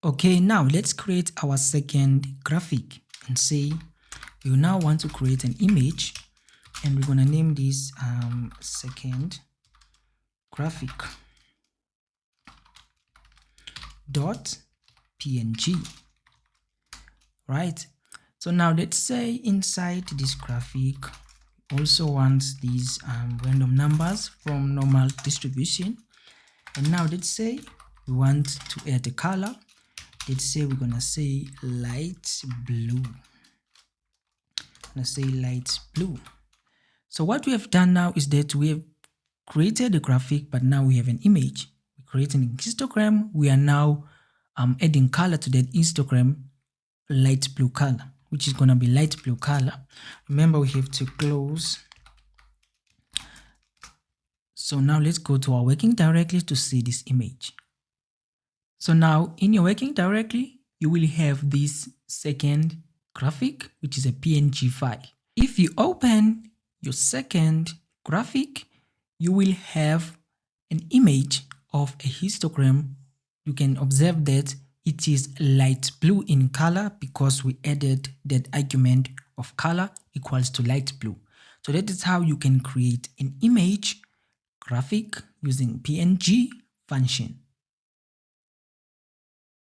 Okay, now let's create our second graphic and say we now want to create an image, and we're gonna name this second graphic dot png, right? So now let's say inside this graphic also want these random numbers from normal distribution, and now let's say we want to add a color. Let's say we're gonna say light blue. Let's say light blue. So what we have done now is that we have created a graphic, but now we have an image. We're creating an histogram. We are now adding color to that histogram, light blue color, which is gonna be light blue color. Remember, we have to close. So now let's go to our working directory to see this image. So now in your working directory, you will have this second graphic, which is a PNG file. If you open your second graphic, you will have an image of a histogram. You can observe that it is light blue in color because we added that argument of color equals to light blue. So that is how you can create an image graphic using PNG function.